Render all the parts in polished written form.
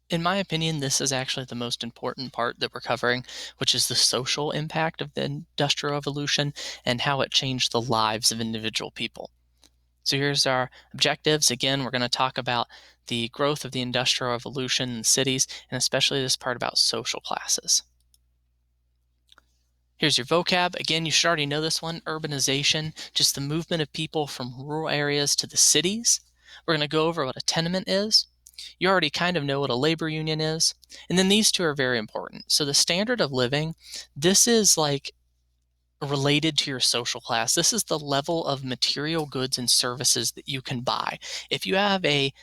In my opinion, this is actually the most important part that we're covering, which is the social impact of the Industrial Revolution and how it changed the lives of individual people. So here's our objectives. Again, we're going to talk about the growth of the Industrial Revolution in cities, and especially this part about social classes. Here's your vocab. Again, you should already know this one, urbanization, just the movement of people from rural areas to the cities. We're going to go over what a tenement is. You already kind of know what a labor union is. And then these two are very important. So the standard of living, this is like related to your social class. This is the level of material goods and services that you can buy. If you have a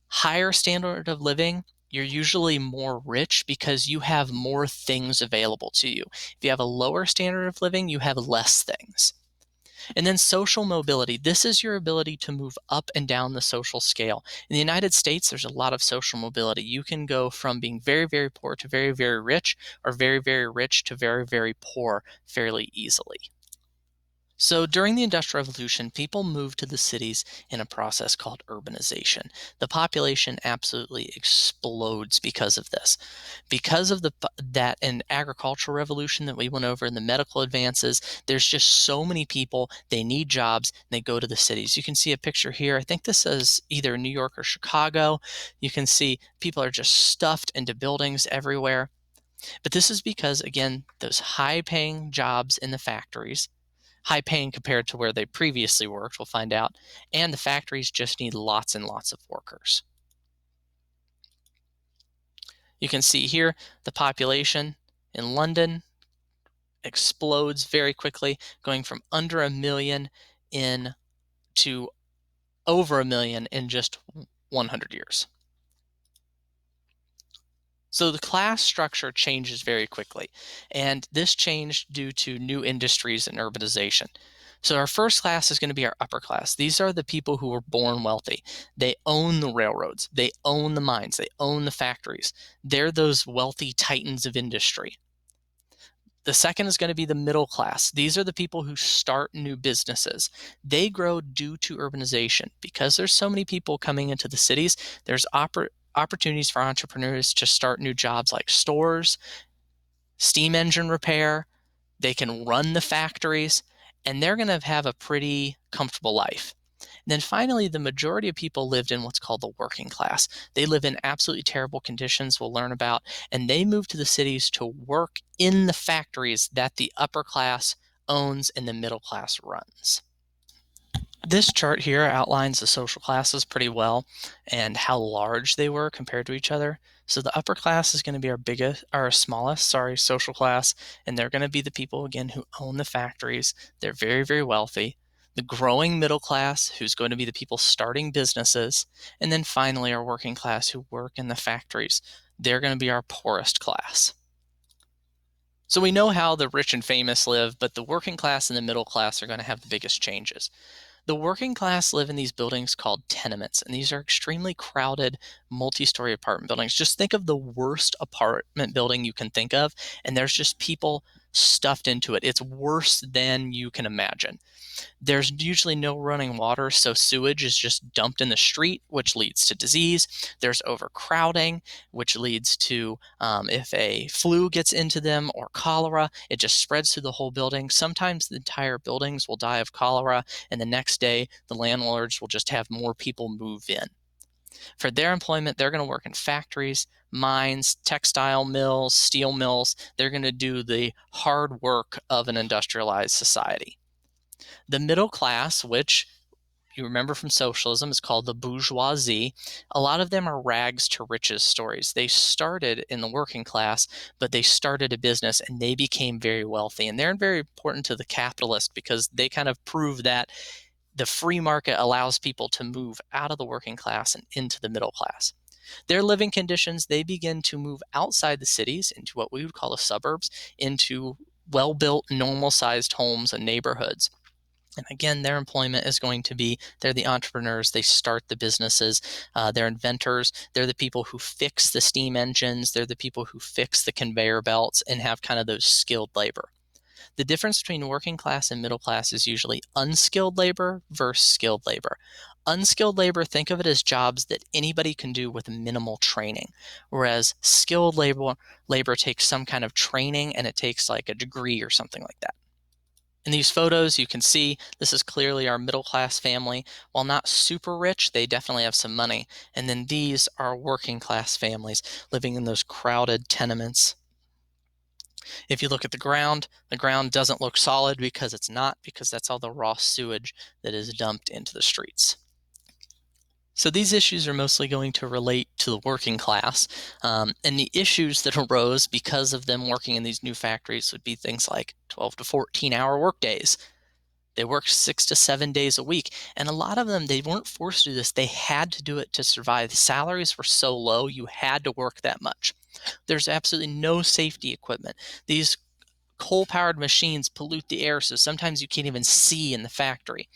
higher standard of living, you're usually more rich because you have more things available to you. If you have a lower standard of living, you have less things. And then social mobility. This is your ability to move up and down the social scale. In the United States, there's a lot of social mobility. You can go from being very, very poor to very, very rich, or very, very rich to very, very poor fairly easily. So during the Industrial Revolution, people moved to the cities in a process called urbanization. The population absolutely explodes because of this. Because of that and agricultural revolution that we went over and the medical advances, there's just so many people, they need jobs, and they go to the cities. You can see a picture here. I think this is either New York or Chicago. You can see people are just stuffed into buildings everywhere. But this is because, again, those high-paying jobs in the factories, high paying compared to where they previously worked, we'll find out, and the factories just need lots and lots of workers. You can see here the population in London explodes very quickly, going from under a million in to over a million in just 100 years. So the class structure changes very quickly, and this changed due to new industries and urbanization. So our first class is going to be our upper class. These are the people who were born wealthy. They own the railroads, they own the mines, they own the factories. They're those wealthy titans of industry. The second is going to be the middle class. These are the people who start new businesses. They grow due to urbanization. Because there's so many people coming into the cities, there's opportunities for entrepreneurs to start new jobs like stores, steam engine repair. They can run the factories, and they're going to have a pretty comfortable life. And then finally, the majority of people lived in what's called the working class. They live in absolutely terrible conditions, we'll learn about, and they move to the cities to work in the factories that the upper class owns and the middle class runs. This chart here outlines the social classes pretty well and how large they were compared to each other. So the upper class is going to be our smallest, social class, and they're going to be the people again who own the factories. They're very, very wealthy. The growing middle class, who's going to be the people starting businesses, and then finally our working class who work in the factories. They're going to be our poorest class. So we know how the rich and famous live, but the working class and the middle class are going to have the biggest changes. The working class live in these buildings called tenements, and these are extremely crowded multi-story apartment buildings. Just think of the worst apartment building you can think of, and there's just people stuffed into it. It's worse than you can imagine. There's usually no running water, so sewage is just dumped in the street, which leads to disease. There's overcrowding, which leads to, if a flu gets into them or cholera, it just spreads through the whole building. Sometimes the entire buildings will die of cholera, and the next day the landlords will just have more people move in. For their employment, they're going to work in factories, mines, textile mills, steel mills. They're going to do the hard work of an industrialized society. The middle class, which you remember from socialism, is called the bourgeoisie. A lot of them are rags to riches stories. They started in the working class, but they started a business and they became very wealthy. And they're very important to the capitalist because they kind of prove that the free market allows people to move out of the working class and into the middle class. Their living conditions, they begin to move outside the cities into what we would call the suburbs, into well-built, normal-sized homes and neighborhoods. And again, their employment is going to be, they're the entrepreneurs, they start the businesses, they're inventors, they're the people who fix the steam engines, they're the people who fix the conveyor belts and have kind of those skilled labor. The difference between working class and middle class is usually unskilled labor versus skilled labor. Unskilled labor, think of it as jobs that anybody can do with minimal training, whereas skilled labor takes some kind of training and it takes like a degree or something like that. In these photos, you can see this is clearly our middle class family. While not super rich, they definitely have some money. And then these are working class families living in those crowded tenements. If you look at the ground doesn't look solid because it's not, because that's all the raw sewage that is dumped into the streets. So these issues are mostly going to relate to the working class, and the issues that arose because of them working in these new factories would be things like 12 to 14-hour workdays. They worked 6 to 7 days a week, and a lot of them, they weren't forced to do this. They had to do it to survive. The salaries were so low, you had to work that much. There's absolutely no safety equipment. These coal-powered machines pollute the air, so sometimes you can't even see in the factory.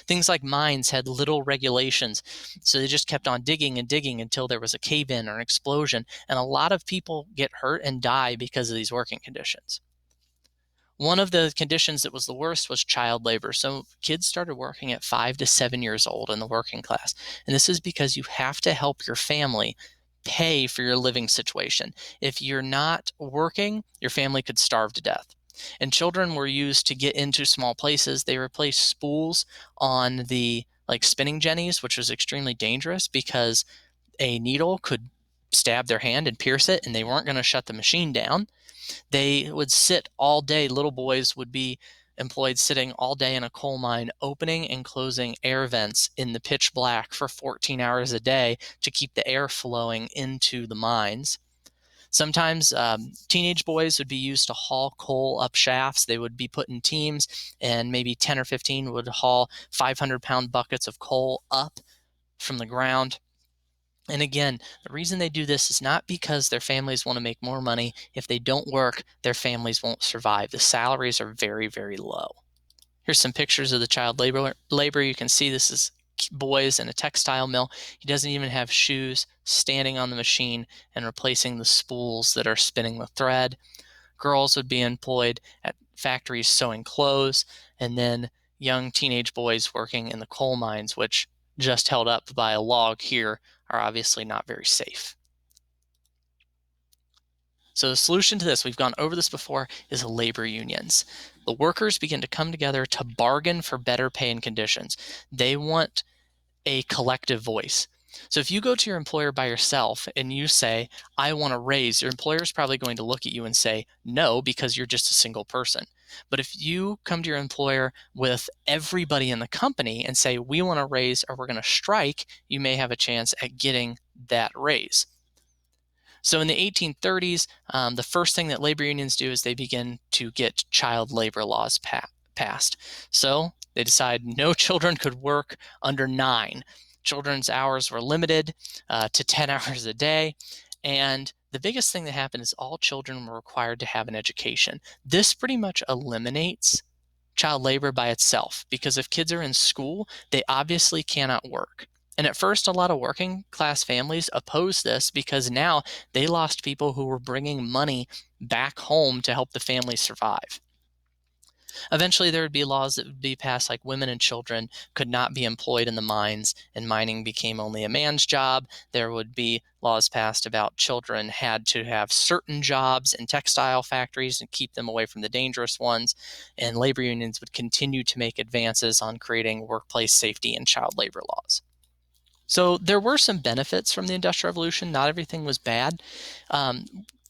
Things like mines had little regulations, so they just kept on digging and digging until there was a cave-in or an explosion, and a lot of people get hurt and die because of these working conditions. One of the conditions that was the worst was child labor. So kids started working at 5 to 7 years old in the working class. And this is because you have to help your family pay for your living situation. If you're not working, your family could starve to death. And children were used to get into small places. They replaced spools on the spinning jennies, which was extremely dangerous because a needle could stab their hand and pierce it, and they weren't going to shut the machine down. They would sit all day. Little boys would be employed sitting all day in a coal mine, opening and closing air vents in the pitch black for 14 hours a day to keep the air flowing into the mines. Sometimes teenage boys would be used to haul coal up shafts. They would be put in teams, and maybe 10 or 15 would haul 500-pound buckets of coal up from the ground. And again, the reason they do this is not because their families want to make more money. If they don't work, their families won't survive. The salaries are very, very low. Here's some pictures of the child labor. You can see this is boys in a textile mill. He doesn't even have shoes, standing on the machine and replacing the spools that are spinning the thread. Girls would be employed at factories sewing clothes, and then young teenage boys working in the coal mines, which, just held up by a log here, are obviously not very safe. So the solution to this, we've gone over this before, is labor unions. The workers begin to come together to bargain for better pay and conditions. They want a collective voice. So if you go to your employer by yourself and you say, I want a raise, your employer is probably going to look at you and say, no, because you're just a single person. But if you come to your employer with everybody in the company and say, we want a raise or we're going to strike, you may have a chance at getting that raise. So in the 1830s, the first thing that labor unions do is they begin to get child labor laws passed. So they decide no children could work under 9. Children's hours were limited to 10 hours a day. And the biggest thing that happened is all children were required to have an education. This pretty much eliminates child labor by itself, because if kids are in school, they obviously cannot work. And at first, a lot of working class families opposed this because now they lost people who were bringing money back home to help the family survive. Eventually, there would be laws that would be passed, like women and children could not be employed in the mines, and mining became only a man's job. There would be laws passed about children had to have certain jobs in textile factories and keep them away from the dangerous ones. And labor unions would continue to make advances on creating workplace safety and child labor laws. So there were some benefits from the Industrial Revolution. Not everything was bad.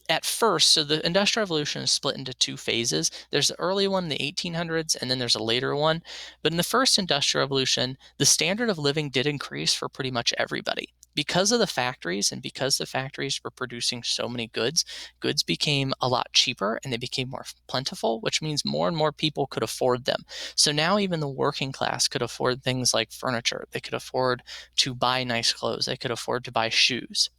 At first, so the Industrial Revolution is split into 2 phases. There's the early one in the 1800s, and then there's a later one. But in the first Industrial Revolution, the standard of living did increase for pretty much everybody. Because of the factories, and because the factories were producing so many goods, goods became a lot cheaper and they became more plentiful, which means more and more people could afford them. So now even the working class could afford things like furniture. They could afford to buy nice clothes. They could afford to buy shoes.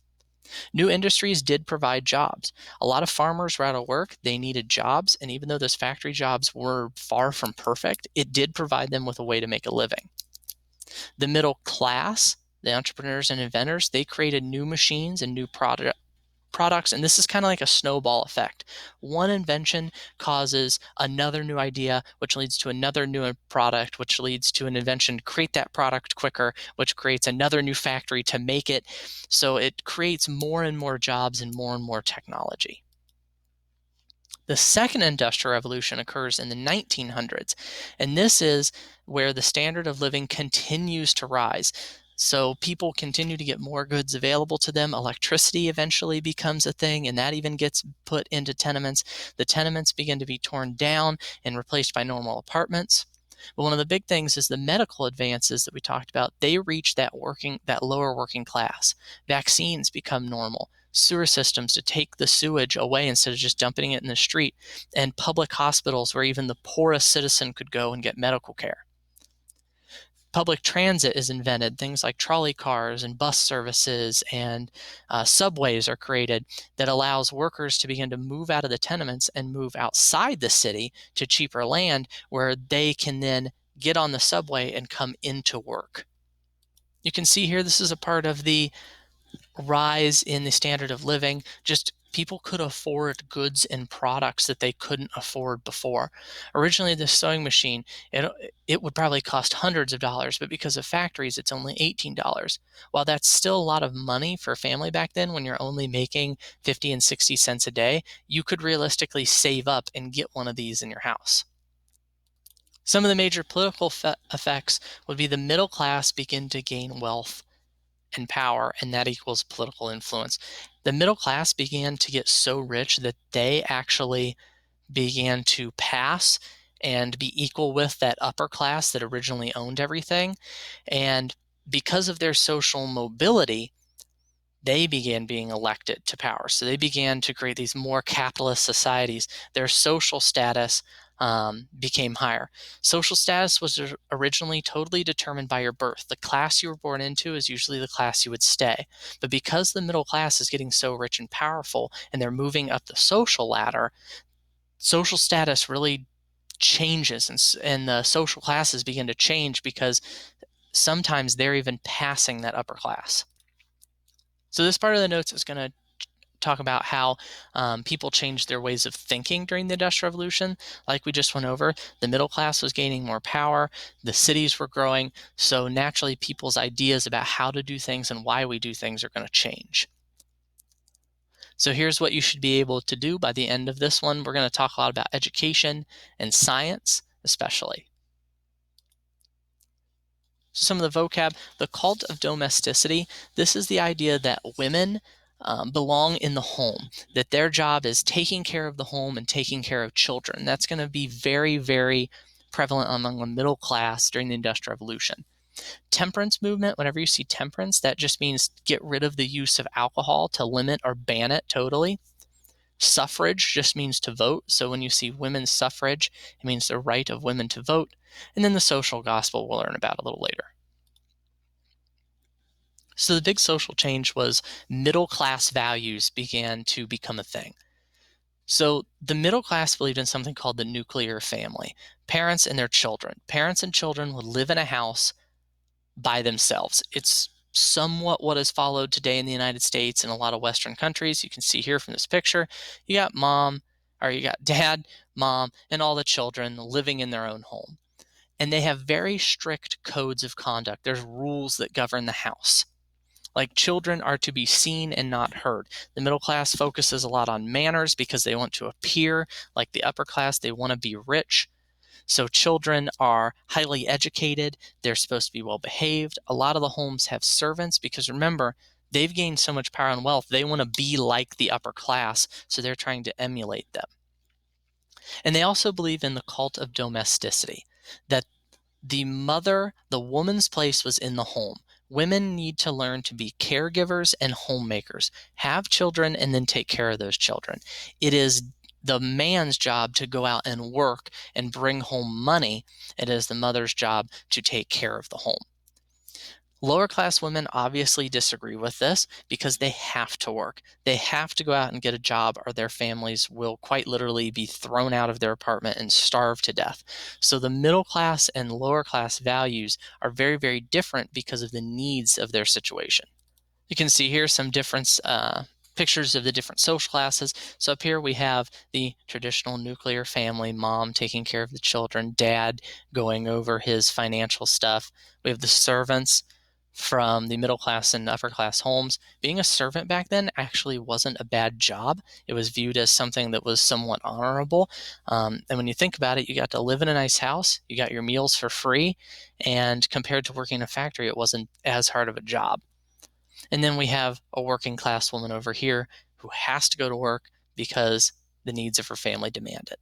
New industries did provide jobs. A lot of farmers were out of work. They needed jobs. And even though those factory jobs were far from perfect, it did provide them with a way to make a living. The middle class, the entrepreneurs and inventors, they created new machines and new products, and this is kind of like a snowball effect. One invention causes another new idea, which leads to another new product, which leads to an invention to create that product quicker, which creates another new factory to make it. So it creates more and more jobs and more technology. The second industrial revolution occurs in the 1900s, and this is where the standard of living continues to rise. So people continue to get more goods available to them. Electricity eventually becomes a thing, and that even gets put into tenements. The tenements begin to be torn down and replaced by normal apartments. But one of the big things is the medical advances that we talked about. They reach that lower working class. Vaccines become normal. Sewer systems to take the sewage away instead of just dumping it in the street, and public hospitals where even the poorest citizen could go and get medical care. Public transit is invented. Things like trolley cars and bus services and subways are created that allows workers to begin to move out of the tenements and move outside the city to cheaper land where they can then get on the subway and come into work. You can see here this is a part of the rise in the standard of living. Just people could afford goods and products that they couldn't afford before. Originally, the sewing machine, it would probably cost hundreds of dollars, but because of factories, it's only $18. While that's still a lot of money for a family back then, when you're only making 50 and 60 cents a day, you could realistically save up and get one of these in your house. Some of the major political effects would be the middle class begin to gain wealth and power, and that equals political influence. The middle class began to get so rich that they actually began to pass and be equal with that upper class that originally owned everything. And because of their social mobility, they began being elected to power. So they began to create these more capitalist societies. Their social status became higher. Social status was originally totally determined by your birth. The class you were born into is usually the class you would stay. But because the middle class is getting so rich and powerful and they're moving up the social ladder, social status really changes, and the social classes begin to change because sometimes they're even passing that upper class. So this part of the notes is going to talk about how people changed their ways of thinking during the Industrial Revolution. Like we just went over, the middle class was gaining more power, the cities were growing, so naturally people's ideas about how to do things and why we do things are going to change. So here's what you should be able to do by the end of this one. We're going to talk a lot about education and science, especially. Some of the vocab, the cult of domesticity. This is the idea that women belong in the home, that their job is taking care of the home and taking care of children. That's going to be very prevalent among the middle class during the Industrial Revolution. Temperance movement, whenever you see temperance, that just means get rid of the use of alcohol, to limit or ban it totally. Suffrage just means to vote. So when you see women's suffrage, it means the right of women to vote. And then the social gospel we'll learn about a little later. So the big social change was middle class values began to become a thing. So the middle class believed in something called the nuclear family, parents and their children. Parents and children would live in a house by themselves. It's somewhat what is followed today in the United States and a lot of Western countries. You can see here from this picture, you got dad, mom, and all the children living in their own home. And they have very strict codes of conduct. There's rules that govern the house. Like, children are to be seen and not heard. The middle class focuses a lot on manners because they want to appear like the upper class. They want to be rich. So children are highly educated. They're supposed to be well behaved. A lot of the homes have servants because, remember, they've gained so much power and wealth. They want to be like the upper class, so they're trying to emulate them. And they also believe in the cult of domesticity, that the woman's place was in the home. Women need to learn to be caregivers and homemakers, have children, and then take care of those children. It is the man's job to go out and work and bring home money. It is the mother's job to take care of the home. Lower class women obviously disagree with this because they have to work. They have to go out and get a job, or their families will quite literally be thrown out of their apartment and starve to death. So the middle class and lower class values are very different because of the needs of their situation. You can see here some different pictures of the different social classes. So up here we have the traditional nuclear family, mom taking care of the children, dad going over his financial stuff. We have the servants from the middle class and upper class homes. Being a servant back then actually wasn't a bad job. It was viewed as something that was somewhat honorable. And when you think about it, you got to live in a nice house, you got your meals for free, and compared to working in a factory, it wasn't as hard of a job. And then we have a working class woman over here who has to go to work because the needs of her family demand it.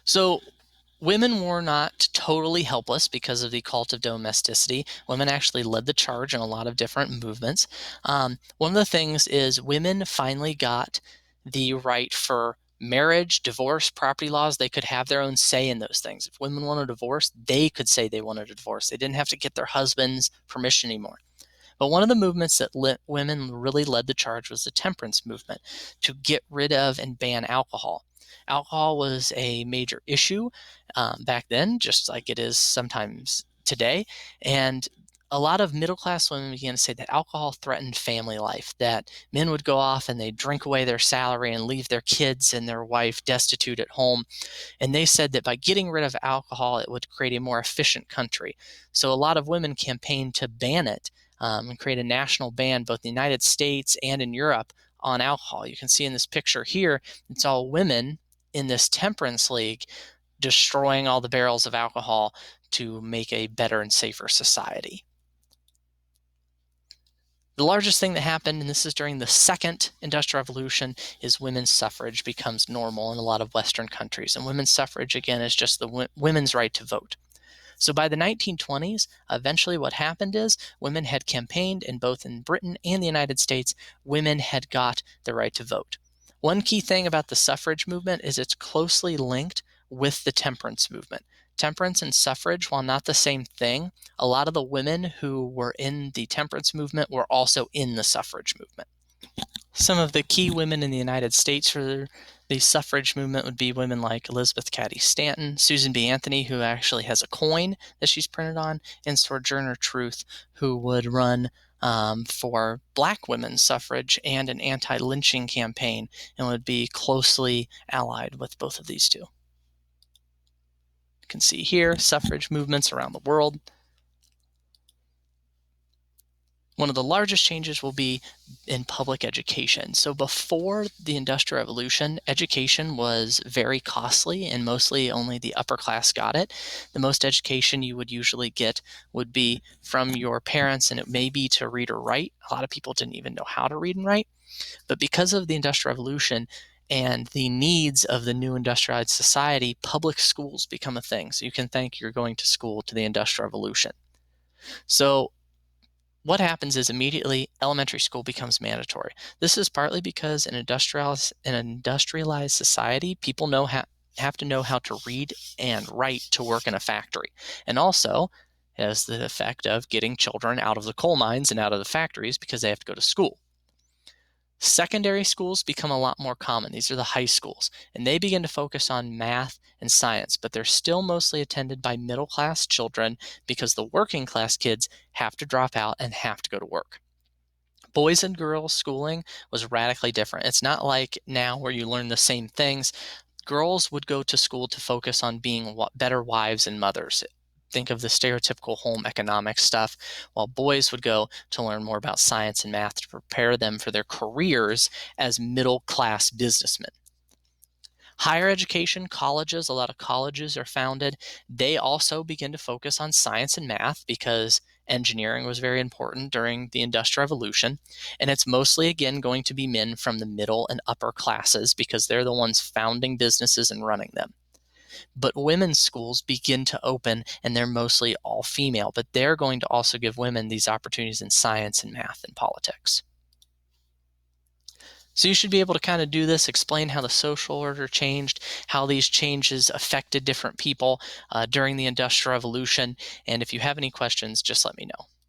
So women were not totally helpless because of the cult of domesticity. Women actually led the charge in a lot of different movements. One of the things is women finally got the right for marriage, divorce, property laws. They could have their own say in those things. If women wanted a divorce, they could say they wanted a divorce. They didn't have to get their husband's permission anymore. But one of the movements that women really led the charge was the temperance movement to get rid of and ban alcohol. Alcohol was a major issue back then, just like it is sometimes today. And a lot of middle class women began to say that alcohol threatened family life, that men would go off and they'd drink away their salary and leave their kids and their wife destitute at home. And they said that by getting rid of alcohol, it would create a more efficient country. So a lot of women campaigned to ban it and create a national ban, both in the United States and in Europe, on alcohol. You can see in this picture here, it's all women in this temperance league destroying all the barrels of alcohol to make a better and safer society. The largest thing that happened, and this is during the second industrial revolution, is women's suffrage becomes normal in a lot of Western countries. And women's suffrage, again, is just the women's right to vote. So by the 1920s, eventually what happened is women had campaigned, and both in Britain and the United States, women had got the right to vote. One key thing about the suffrage movement is it's closely linked with the temperance movement. Temperance and suffrage, while not the same thing, a lot of the women who were in the temperance movement were also in the suffrage movement. Some of the key women in the United States for the suffrage movement would be women like Elizabeth Cady Stanton, Susan B. Anthony, who actually has a coin that she's printed on, and Sojourner Truth, who would run for Black women's suffrage and an anti-lynching campaign, and would be closely allied with both of these two. You can see here suffrage movements around the world. One of the largest changes will be in public education. So before the Industrial Revolution, education was very costly and mostly only the upper class got it. The most education you would usually get would be from your parents, and it may be to read or write. A lot of people didn't even know how to read and write. But because of the Industrial Revolution and the needs of the new industrialized society, public schools become a thing. So you can thank you're going to school to the Industrial Revolution. So what happens is immediately elementary school becomes mandatory. This is partly because in an industrialized society, people have to know how to read and write to work in a factory. And also has the effect of getting children out of the coal mines and out of the factories because they have to go to school. Secondary schools become a lot more common. These are the high schools, and they begin to focus on math and science, but they're still mostly attended by middle class children because the working class kids have to drop out and have to go to work. Boys and girls schooling was radically different. It's not like now where you learn the same things. Girls would go to school to focus on being better wives and mothers. Think of the stereotypical home economics stuff, while boys would go to learn more about science and math to prepare them for their careers as middle-class businessmen. Higher education, colleges, a lot of colleges are founded. They also begin to focus on science and math because engineering was very important during the Industrial Revolution. And it's mostly, again, going to be men from the middle and upper classes because they're the ones founding businesses and running them. But women's schools begin to open, and they're mostly all female, but they're going to also give women these opportunities in science and math and politics. So you should be able to kind of do this, explain how the social order changed, how these changes affected different people during the Industrial Revolution. And if you have any questions, just let me know.